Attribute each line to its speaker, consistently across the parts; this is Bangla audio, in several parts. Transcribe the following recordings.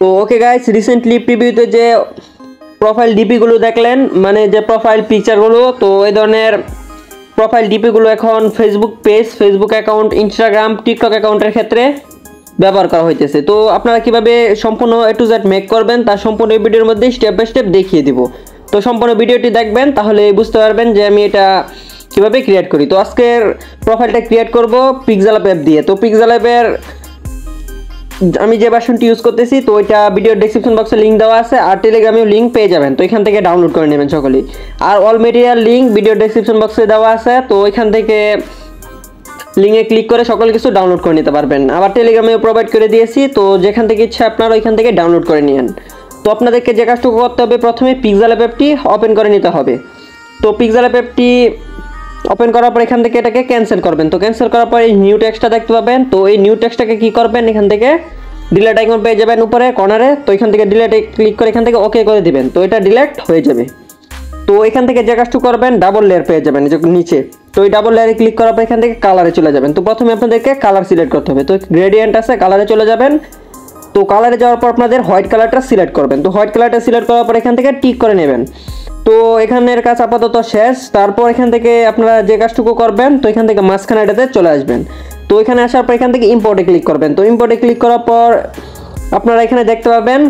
Speaker 1: তো ওকে গাইস, রিসেন্টলি প্রিভিউতে যে প্রোফাইল ডিপিগুলো দেখলেন, মানে যে প্রোফাইল পিকচারগুলো, তো এই ধরনের প্রোফাইল ডিপিগুলো এখন Facebook page, Facebook account, Instagram, TikTok অ্যাকাউন্টের ক্ষেত্রে ব্যবহার করা হইতেছে। তো আপনারা কিভাবে সম্পূর্ণ A to Z মেক করবেন তার সম্পূর্ণ এই ভিডিওর মধ্যে স্টেপ বাই স্টেপ দেখিয়ে দিব। তো সম্পূর্ণ ভিডিওটি দেখবেন, তাহলে বুঝতে পারবেন যে আমি এটা কিভাবে ক্রিয়েট করি। তো আজকের প্রোফাইলটা ক্রিয়েট করব পিক্সেলআপ অ্যাপ দিয়ে। তো পিক্সেলআপের আমি যে ভার্সনটি ইউজ করতেছি, তো ওইটা ভিডিও ডেসক্রিপশন বক্সে লিঙ্ক দেওয়া আছে, আর টেলিগ্রামেও লিঙ্ক পেয়ে যাবেন। তো এখান থেকে ডাউনলোড করে নেবেন সকলেই। আর all material link video description বক্সে দেওয়া আছে, তো ওইখান থেকে লিঙ্কে ক্লিক করে সকল কিছু ডাউনলোড করে নিতে পারবেন। আবার টেলিগ্রামেও প্রোভাইড করে দিয়েছি, তো যেখান থেকে ইচ্ছা আপনারা ওইখান থেকে ডাউনলোড করে নিন। তো আপনাদেরকে যে কাজটুকু করতে হবে, প্রথমে পিক্সেলআপ অ্যাপটি ওপেন করে নিতে হবে। তো পিক্সেলআপ অ্যাপটি ওপেন করার পর এখান থেকে এটাকে ক্যান্সেল করবেন। তো ক্যান্সেল করার পর এই নিউ টেক্সটটা দেখতে পাবেন। তো এই নিউ টেক্সটটাকে কী করবেন, এখান থেকে ডিলেট আইকন পেয়ে যাবেন উপরে কর্নারে। তো এখান থেকে ডিলেটে ক্লিক করে এখান থেকে ওকে করে দিবেন। তো এটা ডিলেট হয়ে যাবে। তো এখান থেকে যে কাজটুকু করবেন, ডাবল লেয়ার পেয়ে যাবেন নিচে। তো এই ডাবল লেয়ারে ক্লিক করার পর এখান থেকে কালারে চলে যাবেন। তো প্রথমে আপনাদেরকে কালার সিলেক্ট করতে হবে। তো গ্রেডিয়েন্ট আছে, কালারে চলে যাবেন। তো কালারে যাওয়ার পর আপনাদের হোয়াইট কালারটা সিলেক্ট করবেন। তো হোয়াইট কালারটা সিলেক্ট করার পর এখান থেকে টিক করে নেবেন। তো এখানের কাজ আপাতত শেষ। তারপর এখান থেকে আপনারা যে কাজটুকু করবেন, তো এখান থেকে মাঝখানে এটাতে চলে আসবেন। তো এখানে আসার পর এখান থেকে ইম্পোর্টে ক্লিক করবেন। তো ইম্পোর্টে ক্লিক করার পর আপনারা এখানে দেখতে পাবেন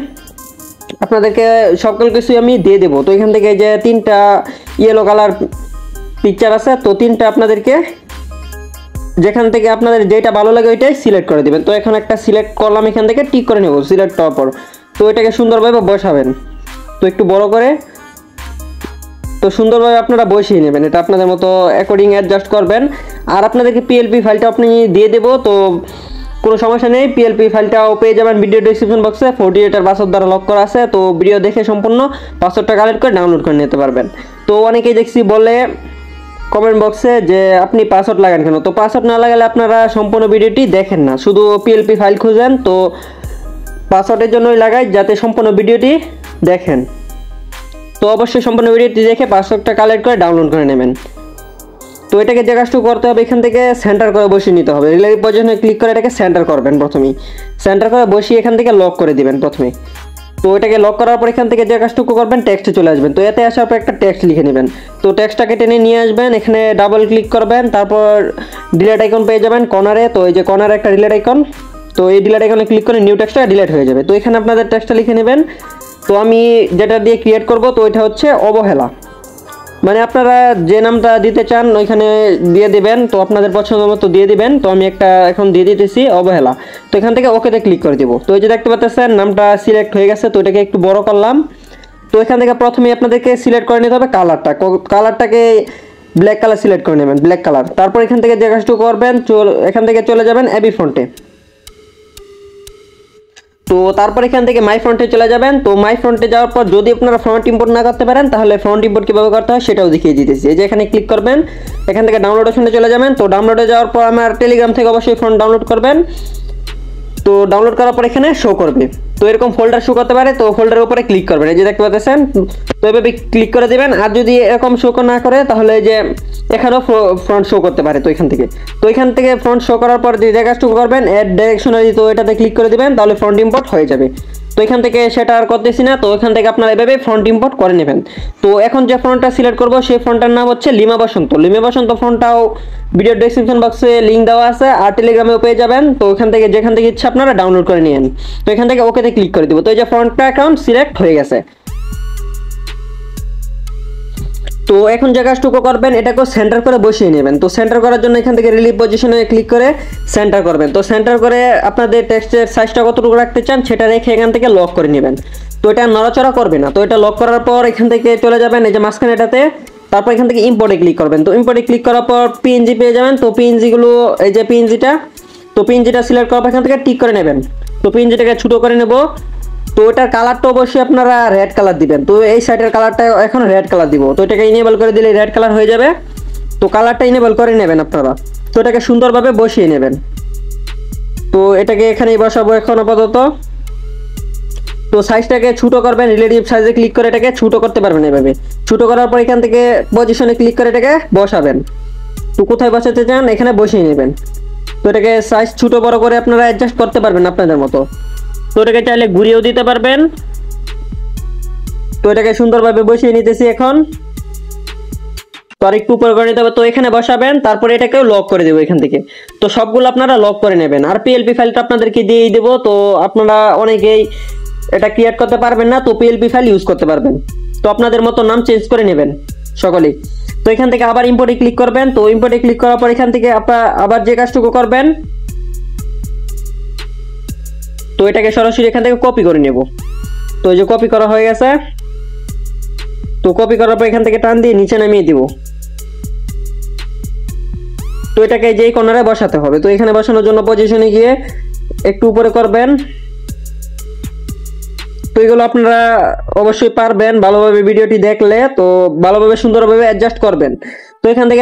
Speaker 1: আপনাদেরকে সকল কিছুই আমি দিয়ে দেবো। তো এখান থেকে যে তিনটা ইয়েলো কালার পিকচার আছে, তো তিনটা আপনাদেরকে যেখান থেকে আপনাদের যেটা ভালো লাগে ওইটাই সিলেক্ট করে দেবেন। তো এখন একটা সিলেক্ট করলাম, এখান থেকে টিক করে নেব সিলেক্ট হওয়ার পর। তো এটাকে সুন্দরভাবে বসাবেন। তো একটু বড় করে, তো সুন্দরভাবে আপনারা বসিয়ে নেবেন। এটা আপনাদের মতো অ্যাকর্ডিং অ্যাডজাস্ট করবেন। আর আপনাদেরকে পিএলপি ফাইলটা আপনি দিয়ে দেবো, তো কোনো সমস্যা নেই। পিএলপি ফাইলটাও পেয়ে যাবেন ভিডিও ডেসক্রিপশন বক্সে। 48 পাসওয়ার্ড দ্বারা লক করা আছে। তো ভিডিও দেখে সম্পূর্ণ পাসওয়ার্ডটা কালেক্ট করে ডাউনলোড করে নিতে পারবেন। তো অনেকেই দেখছি বলে কমেন্ট বক্সে যে আপনি পাসওয়ার্ড লাগান কেন। তো পাসওয়ার্ড না লাগালে আপনারা সম্পূর্ণ ভিডিওটি দেখেন না, শুধু পিএলপি ফাইল খুঁজেন। তো পাসওয়ার্ডের জন্যই লাগাই, যাতে সম্পূর্ণ ভিডিওটি দেখেন। তো অবশ্যই সম্পূর্ণ ভিডিওটি দেখে পাসওয়ার্ডটা কালেক্ট করে ডাউনলোড করে নেবেন। তো এটাকে যে কাজটুকু করতে হবে, এখান থেকে সেন্টার করে বসিয়ে নিতে হবে। রিলেটিভ পজিশনে ক্লিক করে এটাকে সেন্টার করবেন প্রথমেই। সেন্টার করে বসিয়ে এখান থেকে লক করে দিবেন প্রথমে। তো এটাকে লক করার পর এখান থেকে যে কাজটুকু করবেন, টেক্সটে চলে আসবেন। তো এতে আসার পর একটা টেক্সট লিখে নেবেন। তো টেক্সটটাকে টেনে নিয়ে আসবেন, এখানে ডাবল ক্লিক করবেন। তারপর ডিলেট আইকন পেয়ে যাবেন কর্নারে। তো এই যে কর্নারে একটা ডিলেট আইকন, তো এই ডিলেট আইকনে ক্লিক করে নিউ টেক্সটটা ডিলেট হয়ে যাবে। তো এখানে আপনাদের টেক্সটটা লিখে নেবেন। তো আমি যেটা দিয়ে ক্রিয়েট করব, তো এটা হচ্ছে অবহেলা। মানে আপনারা যে নামটা দিতে চান ওইখানে দিয়ে দিবেন। তো আপনাদের পছন্দ মতো দিয়ে দিবেন। তো আমি একটা এখন দিয়ে দিতেছি অবহেলা। তো এখান থেকে ওকেতে ক্লিক করে দিব। তো এই যে দেখতে পাচ্ছেন নামটা সিলেক্ট হয়ে গেছে। তো এটাকে একটু বড় করলাম। তো এখান থেকে প্রথমে আপনাদেরকে সিলেক্ট করে নিতে হবে কালারটা। কালারটাকে ব্ল্যাক কালার সিলেক্ট করে নেবেন, ব্ল্যাক কালার। তারপর এখান থেকে যে কাজটুকু করবেন, এখান থেকে চলে যাবেন এবি ফন্টে। তো তারপর এখান থেকে মাই ফ্রন্টে চলে যাবেন। তো মাই ফ্রন্টে যাওয়ার পর যদি আপনারা ফ্রন্ট ইম্পোর্ট না করতে পারেন, তাহলে ফ্রন্ট ইম্পোর্ট কীভাবে করতে হয় সেটাও দেখিয়ে দিতেছি। এই যে এখানে ক্লিক করবেন, এখান থেকে ডাউনলোড অপশনে চলে যাবেন। তো ডাউনলোডে যাওয়ার পর আমার টেলিগ্রাম থেকে অবশ্যই ফ্রন্ট ডাউনলোড করবেন। তো ডাউনলোড করার পর এখানে শো করবে। তো এরকম ফোল্ডার শো করতে পারে। তো ফোল্ডারের উপরে ক্লিক করবেন, এই যে দেখতে পাচ্ছেন। তো এভাবে ক্লিক করে দেবেন। আর যদি এরকম শো না করে, তাহলে যে এখানেও ফ্রন্ট শো করতে পারে। তো এখান থেকে ফ্রন্ট শো করার পর যে কাজটুকু করবেন, অ্যাড ডাইরেকশনারি, তো এটাতে ক্লিক করে দিবেন, তাহলে ফ্রন্ট ইম্পোর্ট হয়ে যাবে। তো এখান থেকে সেটা আর করতেছি না। তো এখান থেকে আপনারা এভাবে ফ্রন্ট ইম্পোর্ট করে নেবেন। তো এখন যে ফ্রন্টটা সিলেক্ট করব, সেই ফ্রন্টটার নাম হচ্ছে লিমা বসন্ত। লিমা বসন্ত ফ্রন্টটাও ভিডিও ডেসক্রিপশন বক্সে লিঙ্ক দেওয়া আছে, আর টেলিগ্রামেও পেয়ে যাবেন। তো এখান থেকে যেখান থেকে ইচ্ছা আপনারা ডাউনলোড করে নিন। তো এখান থেকে ওকেতে ক্লিক করে দিব। তো এই যে ফ্রন্টটা অ্যাকাউন্ট সিলেক্ট হয়ে গেছে। তো এখন যে কাজটুকু করবেন, এটাকেও সেন্টার করে বসিয়ে নেবেন। তো সেন্টার করার জন্য এখান থেকে রিলিভ পজিশনে ক্লিক করে সেন্টার করবেন। তো সেন্টার করে আপনাদের টেক্সটের সাইজটা কতটুকু রাখতে চান সেটা রেখে এখান থেকে লক করে নেবেন। তো এটা নড়াচড়া করবে না। তো এটা লক করার পর এখান থেকে চলে যাবেন এই যে মাঝখানে এটাতে। তারপর এখান থেকে ইম্পোর্টে ক্লিক করবেন। তো ইম্পোর্টে ক্লিক করার পর পিএনজি পেয়ে যাবেন। তো পিএনজিগুলো এই যে পিএনজিটা, তো পিএনজিটা সিলেক্ট করার পর এখান থেকে টিক করে নেবেন। তো পিএনজিটাকে ছোটো করে নেব। তো এটার কালারটা অবশ্যই আপনারা রেড কালার দিবেন। তো এই সাইডের কালারটা এখন রেড কালার দিব। তো এটাকে ইনেবল করে দিলে রেড কালার হয়ে যাবে। তো কালারটা ইনেবল করে নেবেন আপনারা। তো এটাকে সুন্দরভাবে বসিয়ে নেবেন। তো এটাকে এখানেই বসাবো এখন আপাতত। তো সাইজটাকে ছোটো করবেন, রিলেটিভ সাইজে ক্লিক করে এটাকে ছোটো করতে পারবেন। এভাবে ছোটো করার পর এখান থেকে পজিশনে ক্লিক করে এটাকে বসাবেন। তো কোথায় বসাতে চান এখানে বসিয়ে নেবেন। তো এটাকে সাইজ ছোটো বড় করে আপনারা অ্যাডজাস্ট করতে পারবেন আপনাদের মতো। তো এটাকে চাইলে ঘুরিয়েও দিতে পারবেন। তো এটাকে সুন্দরভাবে বসিয়ে নিতেছি এখন। তো আর একটু উপরে করে নিতে হবে। তো এখানে বসাবেন, তারপরে এটাকেও লক করে দেবো এখান থেকে। তো সবগুলো আপনারা লক করে নেবেন। আর পিএলপি ফাইলটা আপনাদেরকে দিয়েই দেবো। তো আপনারা অনেকেই এটা ক্রিয়েট করতে পারবেন না, তো পিএলপি ফাইল ইউজ করতে পারবেন। তো আপনাদের মতো নাম চেঞ্জ করে নেবেন সকলেই। তো এখান থেকে আবার ইম্পোর্টে ক্লিক করবেন। তো ইম্পোর্টে ক্লিক করার পর এখান থেকে আপনারা আবার যে কাজটুকু করবেন, তো এটাকে সরাসরি এখান থেকে কপি করে নেব। তো এই যে কপি করা হয়ে গেছে। তো কপি করার পর এখান থেকে টান দিয়ে নিচে নামিয়ে দিব। তো এটাকে যেই কর্নারে বসাতে হবে। তো এখানে বসানোর জন্য পজিশনে গিয়ে একটু উপরে করবেন। তো এগুলো আপনারা অবশ্যই পারবেন ভালোভাবে ভিডিওটি দেখলে। তো ভালোভাবে সুন্দরভাবে অ্যাডজাস্ট করবেন। তো এখান থেকে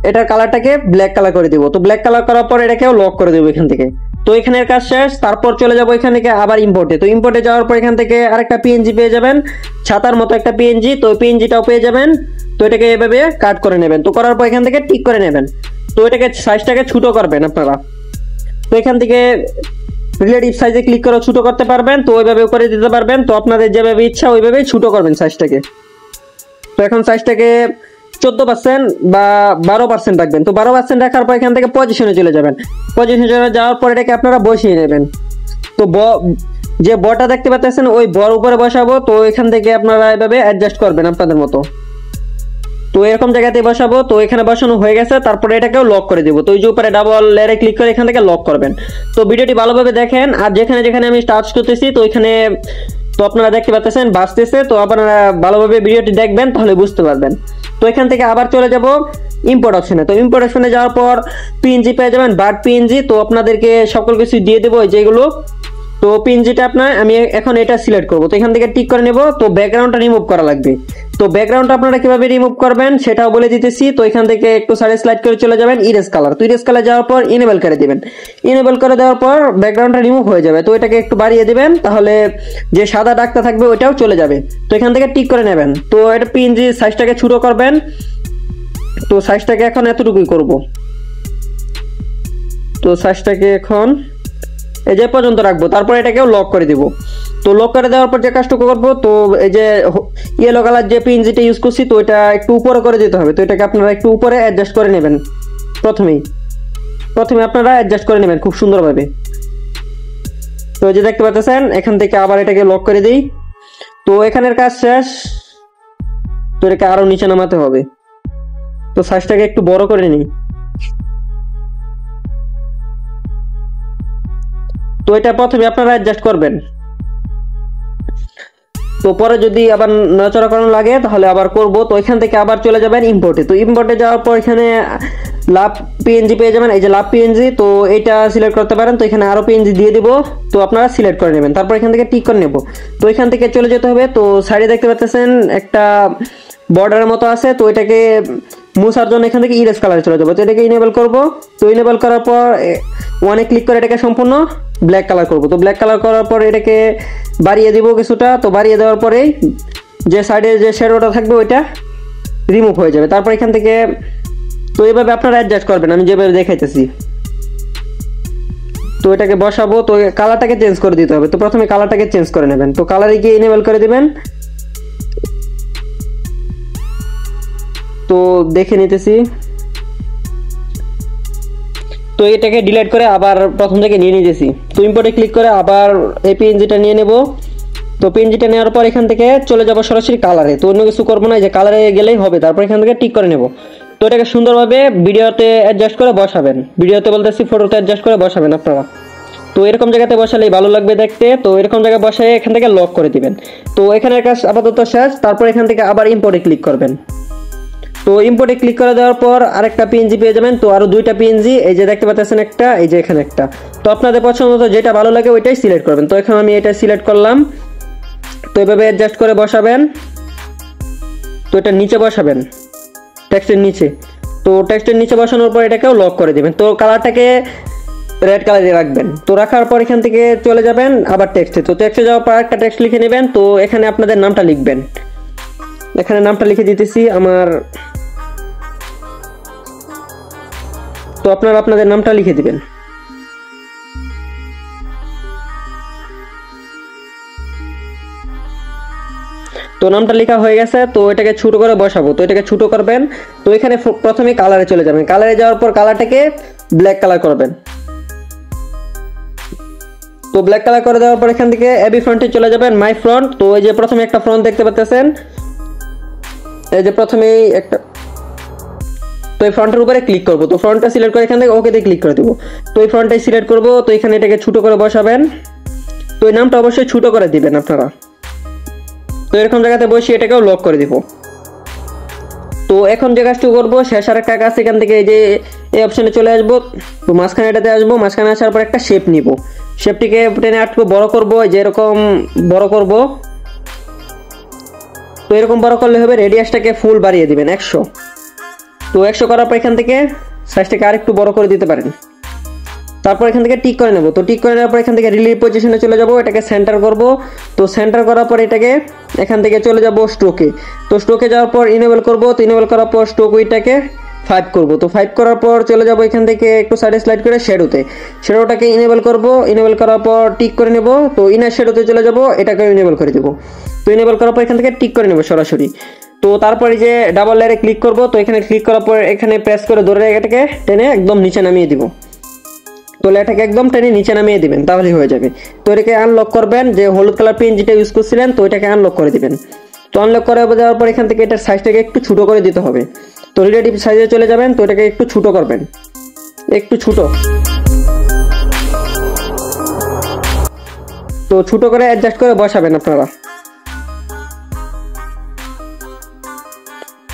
Speaker 1: এটার কালারটাকে ব্ল্যাক কালার করে দিব। তো ব্ল্যাক কালার করার পর এটাকেও লক করে দেবো এখান থেকে। তো এখানের কাজ শেষ। তারপর চলে যাবো এখান থেকে আবার ইম্পোর্টে। তো ইম্পোর্টে যাওয়ার পর এখান থেকে আরেকটা পিএনজি পেয়ে যাবেন, ছাতার মতো একটা পিএনজি। তো পিএনজিটাও পেয়ে যাবেন। তো এটাকে এভাবে কাট করে নেবেন। তো করার পর এখান থেকে টিক করে নেবেন। তো এটাকে সাইজটাকে ছোট করবেন আপনারা। তো এখান থেকে রিলেটিভ সাইজে ক্লিক করে ছোট করতে পারবেন। তো ওইভাবে করে দিতে পারবেন। তো আপনাদের যেভাবে ইচ্ছা ওইভাবেই ছোট করবেন সাইজটাকে। তো এখন সাইজটাকে 14% বা 12% রাখবেন। তো 12% রাখার পর এখান থেকে পজিশনে চলে যাবেন। পজিশনে যাওয়ার পর এটাকে আপনারা বসিয়ে নেবেন। তো যে বটা দেখতে পাচ্ছেন ওই বর উপরে বসাবো। তো এখান থেকে আপনারা এভাবে অ্যাডজাস্ট করবেন আপনাদের মতো। তো এরকম জায়গাতে বসাবো। তো এখানে বসানো হয়ে গেছে। তারপরে এটাকেও লক করে দিব। তো এই যে উপরে ডাবল লেয়ারে ক্লিক করে এখান থেকে লক করবেন। তো ভিডিওটি ভালোভাবে দেখেন। আর যেখানে যেখানে আমি টাচ করতেছি তো এখানে তো আপনারা দেখতে পাচ্ছেন বাজতেছে। তো আপনারা ভালোভাবে ভিডিওটি দেখবেন তাহলে বুঝতে পারবেন। তো এখান থেকে আবার চলে যাব ইম্পোর্ট অপশনে। তো ইম্পোর্ট অপশনে যাওয়ার পর পিএনজি পেয়ে যাবেন, বার্ড পিএনজি। তো আপনাদেরকে সকল কিছু দিয়ে দেবো যেগুলো। তো পিএনজিটা আমি এখন এটা সিলেক্ট করব। তো এখান থেকে টিক করে নেব। তো ব্যাকগ্রাউন্ডটা রিমুভ করা লাগবে। তো ব্যাকগ্রাউন্ডটা আপনারা কিভাবে রিমুভ করবেন সেটাও বলে দিতেছি। তো এখান থেকে একটু সাইডে স্লাইড করে চলে যাবেন ইরেজ কালার। তো ইরেজ কালার যাওয়ার পর ইনেবল করে দিবেন। ইনেবল করে দেওয়ার পর ব্যাকগ্রাউন্ডটা রিমুভ হয়ে যাবে। তো এটাকে একটু বাড়িয়ে দিবেন, তাহলে যে সাদা দাগটা থাকবে ওইটাও চলে যাবে। তো এখান থেকে টিক করে নেবেন। তো এটা পিএনজি সাইজটাকে ছোট করবেন। তো সাইজটাকে এখন এতটুকুই করব। তো সাইজটাকে এখন এই যে পর্যন্ত রাখবো। তারপর এটাকেও লক করে দিব। তো লক করে দেওয়ার পর যে কাজটুকু করবো, তো এই যে ইয়েলো কালার যে পিএনজিটা ইউজ করছি তো এটা একটু উপরে করে দিতে হবে। তো এটাকে আপনারা একটু উপরে অ্যাডজাস্ট করে নেবেন। প্রথমে আপনারা অ্যাডজাস্ট করে নেবেন খুব সুন্দরভাবে। তো এই যে দেখতে পাচ্ছেন এখান থেকে আবার এটাকে লক করে দিই। তো এখানের কাজ শেষ। তো এটাকে আরো নিচে নামাতে হবে। তো সাইজটাকে একটু বড় করে নিই। তো এটা প্রথমে আপনারা অ্যাডজাস্ট করবেন। তো পরে যদি আবার নড়াচড়া করানো লাগে তাহলে আবার করব। তো এখান থেকে আবার চলে যাবেন ইম্পোর্টে। তো ইম্পোর্টে যাওয়ার পর এখানে লাভ পিএনজি পেয়ে যাবেন। এই যে লাভ পিএনজি, তো এটা সিলেক্ট করতে পারেন। তো এখানে আরো পিএনজি দিয়ে দিব। তো আপনারা সিলেক্ট করে নেবেন। তারপর এখান থেকে টিক করে নেব। তো এখান থেকে চলে যেতে হবে। তো সাইডে দেখতে পাচ্ছেন একটা বর্ডারের মতো আছে। তো এটাকে মুছার জন্য এখান থেকে ইরেজ কালারে চলে যাবো। তো এটাকে ইনেবল করব। তো ইনেবল করার পর ওয়ানে ক্লিক করে এটাকে সম্পূর্ণ ব্ল্যাক কালার করব। তো ব্ল্যাক কালার করার পর এটাকে বাড়িয়ে দিব কিছুটা। তো বাড়িয়ে দেওয়ার পরেই যে সাইডে যে শ্যাডোটা থাকবে ওইটা রিমুভ হয়ে যাবে। তারপর এখান থেকে তো এইভাবে আপনারা অ্যাডজাস্ট করবেন আমি যেভাবে দেখাইতেছি। তো এটাকে বসাবো। তো কালারটাকে চেঞ্জ করে দিতে হবে। তো প্রথমে কালারটাকে চেঞ্জ করে নেবেন। তো কালারে গিয়ে ইনেবল করে দিবেন। তো দেখে নিতেছি। তো এটাকে ডিলিট করে আবার প্রথম থেকে নিয়ে নিতেছি। তো ইম্পোর্টে ক্লিক করে আবার এই পিএনজিটা নিয়ে নেব। তো পিএনজিটা নেওয়ার পর এখান থেকে চলে যাব সরাসরি কালারে। তো অন্য কিছু করবো না, যে কালারে গেলেই হবে। তারপর এখান থেকে টিক করে নেব। তো এটাকে সুন্দরভাবে ভিডিওতে অ্যাডজাস্ট করে বসাবেন। ভিডিওতে বলতেছি ফটোতে অ্যাডজাস্ট করে বসাবেন আপনারা। তো এরকম জায়গাতে বসালেই ভালো লাগবে দেখতে। তো এরকম জায়গায় বসায় এখান থেকে লক করে দিবেন। তো এখানের কাজ আপাতত শেষ। তারপর এখান থেকে আবার ইম্পোর্টে ক্লিক করবেন। তো ইম্পোর্টে ক্লিক করে দেওয়ার পর আরেকটা পিএনজি পেয়ে যাবেন। তো আরো দুইটা পিএনজি, এই যে দেখতে পাচ্ছেন একটা, এই যে এখানে একটা। তো আপনাদের পছন্দ মতো যেটা ভালো লাগে ওইটাই সিলেক্ট করবেন। তো এখন আমি এটা সিলেক্ট করলাম। তো এভাবে অ্যাডজাস্ট করে বসাবেন। তো এটা নিচে বসাবেন টেক্সটের নিচে। তো টেক্সটের নিচে বসানোর পর এটাকেও লক করে দিবেন। তো কালারটাকে রেড কালারে রাখবেন। তো রাখার পর এখান থেকে চলে যাবেন আবার টেক্সটে। তো টেক্সটে যাওয়ার পর একটা টেক্সট লিখে নেবেন। তো এখানে আপনাদের নামটা লিখবেন। এখানে নামটা লিখে দিতেছি আমার। তো আপনারা আপনাদের নামটা লিখে দিবেন। তো নামটা লেখা হয়ে গেছে, তো এটাকে ছোট করে বসাবো। তো এটাকে ছোট করবেন। তো এখানে প্রথমে কালারে চলে যাবেন, কালারে যাওয়ার পর কালারটাকে ব্ল্যাক কালার করবেন। তো ব্ল্যাক কালার করে দেওয়ার পর এখান থেকে এবি ফ্রন্টে চলে যাবেন, মাই ফ্রন্ট। তো এই যে প্রথমে একটা ফ্রন্ট দেখতে পাচ্ছেন, এই যে প্রথমেই একটা, তো এই ফ্রন্টের উপরে ক্লিক করব। তো ফ্রন্টটা সিলেক্ট করে এখান থেকে ওকেতে ক্লিক করে দেবো। তো এই ফ্রন্টটাই সিলেক্ট করব। তো এখানে এটাকে ছোট করে বসাবেন। তো এই নামটা অবশ্যই ছোট করে দিবেন আপনারা। তো এরকম জায়গাতে বসিয়ে এটাকেও লক করে দিব। তো এখন যে কাজটি করবো, শেষ আর একটা কাজ, এখান থেকে এই যে এই অপশনে চলে আসবো। তো মাঝখানে এটাতে আসবো, মাঝখানে আসার পর একটা শেপ নিব। শেপটিকে টেনে একটু বড় করব, যে এরকম বড় করব। তো এরকম বড় করলে হবে, রেডিয়াসটাকে ফুল বাড়িয়ে দিবেন 100। তো 100 করার পর এখান থেকে সাইজটাকে আরেকটু বড় করে দিতে পারেন। তারপর এখান থেকে টিক করে নেব। তো টিক করে নেওয়ার পর এখান থেকে রিলিভ পজিশনে চলে যাব, এটাকে সেন্টার করব। তো সেন্টার করার পর এটাকে এখান থেকে চলে যাব স্ট্রোকে। তো স্ট্রোকে যাওয়ার পর ইনেবল করব। তো ইনেবল করার পর স্ট্রোক উইডটাকে 5 করব। তো 5 করার পর চলে যাব এখান থেকে একটু সাইডে স্লাইড করে শ্যাডোতে, শ্যাডোটাকে ইনেবল করব। ইনেবল করার পর টিক করে নেব। তো ইনার শ্যাডোতে চলে যাব, এটাকে ইনেবল করে দেব। তো ইনেবল করার পর এখান থেকে টিক করে নেব সরাসরি। তো তারপরে যে ডাবল লেয়ারে ক্লিক করব। তো এখানে ক্লিক করার পর এখানে প্রেস করে ধরে এটাকে টেনে একদম নিচে নামিয়ে দিব। তো এটাকে একদম টেনে নিচে নামিয়ে দিবেন, তাহলেই হয়ে যাবে। তো এটাকে আনলক করবেন, যে হলুদ কালার পেন যেটা ইউজ করছিলেন, তো এটাকে আনলক করে দিবেন। তো আনলক করে দেওয়ার পর এখান থেকে এটার সাইজটাকে একটু ছোট করে দিতে হবে। তো রিলেটিভ সাইজে চলে যাবেন। তো এটাকে একটু ছোট করবেন, একটু ছোট। তো ছোট করে অ্যাডজাস্ট করে বসাবেন আপনারা।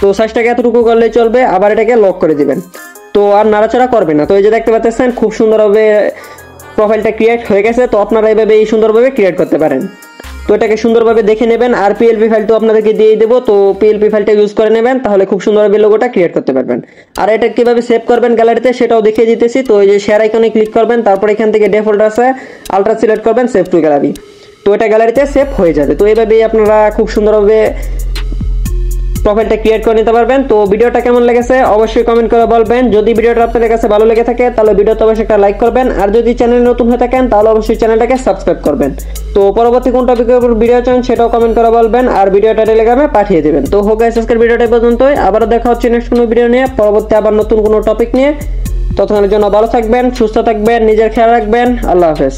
Speaker 1: তো সাইজটাকে এতটুকু করলে চলবে, আবার এটাকে লক করে দিবেন। তো আর নাড়াচাড়া করবেন না। তো এই যে দেখতে পাচ্ছেন খুব সুন্দরভাবে প্রোফাইলটা ক্রিয়েট হয়ে গেছে। তো আপনারা এইভাবে সুন্দরভাবে ক্রিয়েট করতে পারেন। তো এটাকে সুন্দরভাবে দেখে নেবেন। আর পিএলপি ফাইলটা আপনাদেরকে দিয়ে দেবো। তো পিএলপি ফাইলটা ইউজ করে নেবেন, তাহলে খুব সুন্দরভাবে লোগোটা ক্রিয়েট করতে পারবেন। আর এটা কিভাবে সেভ করবেন গ্যালারিতে সেটাও দেখিয়ে দিতেছি। তো এই যে শেয়ার আইকনে ক্লিক করবেন, তারপর এখান থেকে ডিফল্ট আছে আলট্রা সিলেক্ট করবেন, সেভ টু গ্যালারি। তো এটা গ্যালারিতে সেভ হয়ে যাবে। তো এইভাবেই আপনারা খুব সুন্দরভাবে প্রোফাইলটা ক্রিয়েট করে নিতে পারবেন। তো ভিডিওটা কেমন লেগেছে অবশ্যই কমেন্ট করে বলবেন। যদি ভিডিওটা আপনাদের কাছে ভালো লেগে থাকে তাহলে ভিডিওতে অবশ্যই একটা লাইক করবেন। আর যদি চ্যানেলে নতুন হয়ে থাকেন তাহলে অবশ্যই চ্যানেলটাকে সাবস্ক্রাইব করবেন। তো পরবর্তী কোন টপিকের উপর ভিডিও চান সেটাও কমেন্ট করে বলবেন, আর ভিডিওটা টেলিগ্রামে পাঠিয়ে দেবেন। তো হোক গাইস, আজকের ভিডিওটা পর্যন্তই। আবার দেখা হচ্ছে নেক্সট কোনো ভিডিও নিয়ে, পরবর্তী আবার নতুন কোনো টপিক নিয়ে। ততক্ষণের জন্য ভালো থাকবেন, সুস্থ থাকবেন, নিজের খেয়াল রাখবেন। আল্লাহ হাফেজ।